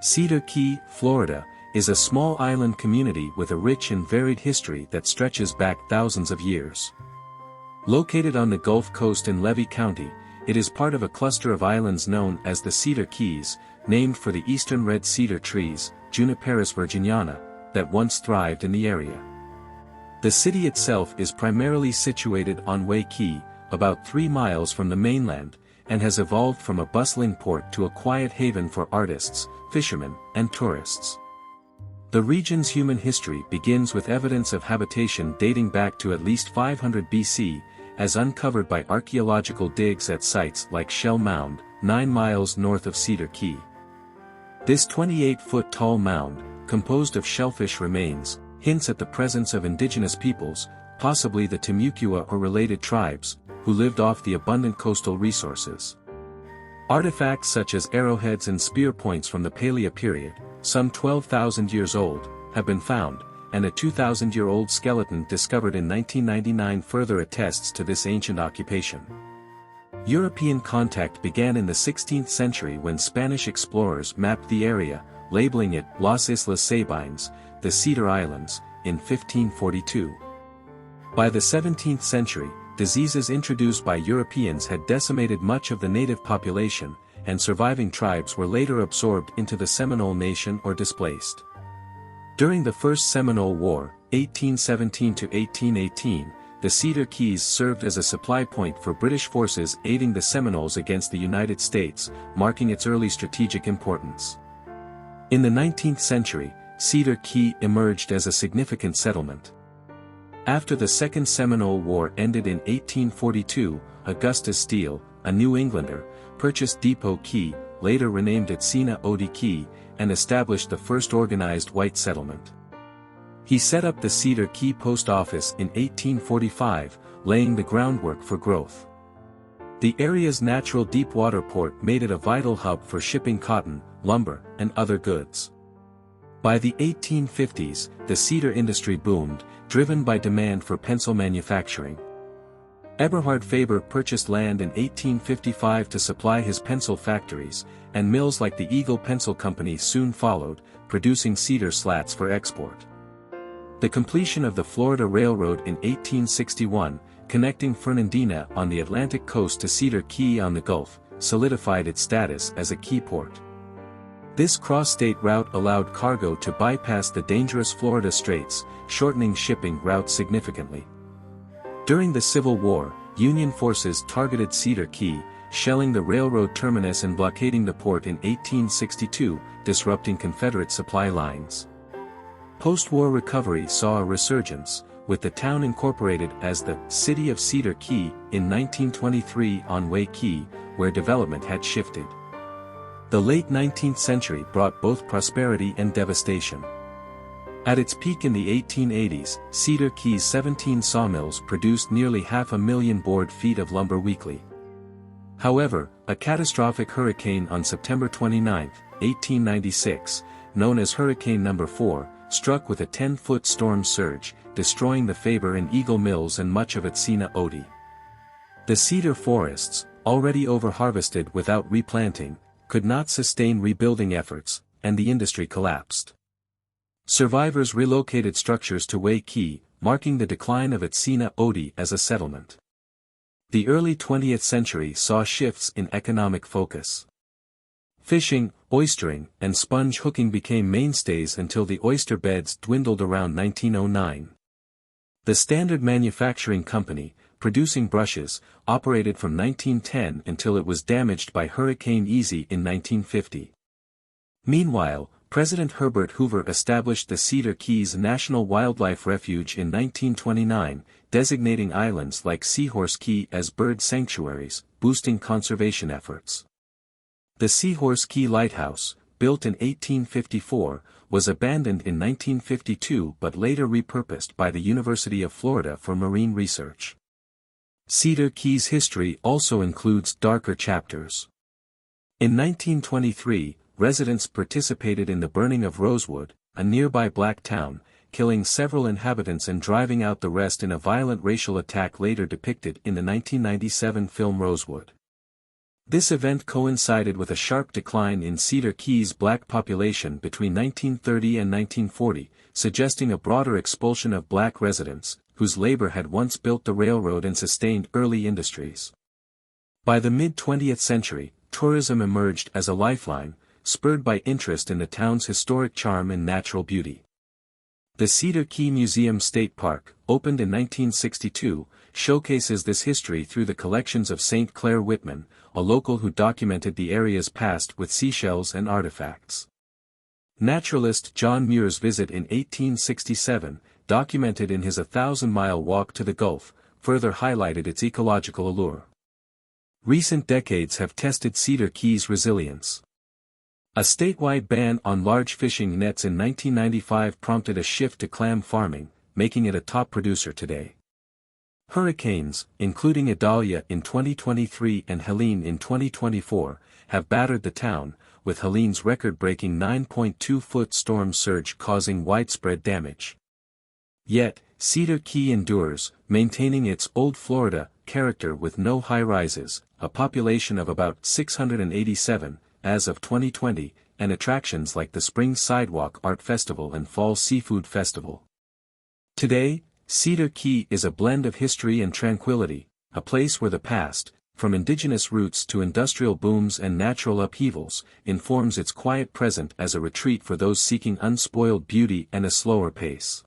Cedar Key, Florida, is a small island community with a rich and varied history that stretches back thousands of years. Located on the Gulf Coast in Levy County, it is part of a cluster of islands known as the Cedar Keys, named for the eastern red cedar trees, Juniperus virginiana, that once thrived in the area. The city itself is primarily situated on Way Key, about 3 miles from the mainland, and has evolved from a bustling port to a quiet haven for artists, fishermen, and tourists. The region's human history begins with evidence of habitation dating back to at least 500 BC, as uncovered by archaeological digs at sites like Shell Mound, 9 miles north of Cedar Key. This 28-foot-tall mound, composed of shellfish remains, hints at the presence of indigenous peoples, possibly the Timucua or related tribes, who lived off the abundant coastal resources. Artifacts such as arrowheads and spear points from the Palea period, some 12,000 years old, have been found, and a 2,000-year-old skeleton discovered in 1999 further attests to this ancient occupation. European contact began in the 16th century when Spanish explorers mapped the area, labeling it Las Islas Sabines, the Cedar Islands, in 1542. By the 17th century, diseases introduced by Europeans had decimated much of the native population, and surviving tribes were later absorbed into the Seminole Nation or displaced. During the First Seminole War, 1817 to 1818, the Cedar Keys served as a supply point for British forces aiding the Seminoles against the United States, marking its early strategic importance. In the 19th century, Cedar Key emerged as a significant settlement. After the Second Seminole War ended in 1842, Augustus Steele, a New Englander, purchased Depot Key, later renamed Etsina Odie Key, and established the first organized white settlement. He set up the Cedar Key Post Office in 1845, laying the groundwork for growth. The area's natural deep-water port made it a vital hub for shipping cotton, lumber, and other goods. By the 1850s, the cedar industry boomed, driven by demand for pencil manufacturing. Eberhard Faber purchased land in 1855 to supply his pencil factories, and mills like the Eagle Pencil Company soon followed, producing cedar slats for export. The completion of the Florida Railroad in 1861, connecting Fernandina on the Atlantic coast to Cedar Key on the Gulf, solidified its status as a key port. This cross-state route allowed cargo to bypass the dangerous Florida Straits, shortening shipping routes significantly. During the Civil War, Union forces targeted Cedar Key, shelling the railroad terminus and blockading the port in 1862, disrupting Confederate supply lines. Post-war recovery saw a resurgence, with the town incorporated as the City of Cedar Key in 1923 on Way Key, where development had shifted. The late 19th century brought both prosperity and devastation. At its peak in the 1880s, Cedar Key's 17 sawmills produced nearly 500,000 board feet of lumber weekly. However, a catastrophic hurricane on September 29, 1896, known as Hurricane No. 4, struck with a 10-foot storm surge, destroying the Faber and Eagle mills and much of Etsina Odie. The cedar forests, already over-harvested without replanting, could not sustain rebuilding efforts, and the industry collapsed. Survivors relocated structures to Way Key, marking the decline of Etsina Odie as a settlement. The early 20th century saw shifts in economic focus. Fishing, oystering, and sponge hooking became mainstays until the oyster beds dwindled around 1909. The Standard Manufacturing Company, producing brushes, operated from 1910 until it was damaged by Hurricane Easy in 1950. Meanwhile, President Herbert Hoover established the Cedar Keys National Wildlife Refuge in 1929, designating islands like Seahorse Key as bird sanctuaries, boosting conservation efforts. The Seahorse Key Lighthouse, built in 1854, was abandoned in 1952 but later repurposed by the University of Florida for marine research. Cedar Key's history also includes darker chapters. In 1923, residents participated in the burning of Rosewood, a nearby black town, killing several inhabitants and driving out the rest in a violent racial attack later depicted in the 1997 film Rosewood. This event coincided with a sharp decline in Cedar Key's black population between 1930 and 1940, suggesting a broader expulsion of black residents, whose labor had once built the railroad and sustained early industries. By the mid-20th century, tourism emerged as a lifeline, spurred by interest in the town's historic charm and natural beauty. The Cedar Key Museum State Park, opened in 1962, showcases this history through the collections of St. Clair Whitman, a local who documented the area's past with seashells and artifacts. Naturalist John Muir's visit in 1867, documented in his 1,000-mile walk to the Gulf, further highlighted its ecological allure. Recent decades have tested Cedar Key's resilience. A statewide ban on large fishing nets in 1995 prompted a shift to clam farming, making it a top producer today. Hurricanes, including Idalia in 2023 and Helene in 2024, have battered the town, with Helene's record-breaking 9.2-foot storm surge causing widespread damage. Yet, Cedar Key endures, maintaining its old Florida character with no high-rises, a population of about 687, as of 2020, and attractions like the Spring Sidewalk Art Festival and Fall Seafood Festival. Today, Cedar Key is a blend of history and tranquility, a place where the past, from indigenous roots to industrial booms and natural upheavals, informs its quiet present as a retreat for those seeking unspoiled beauty and a slower pace.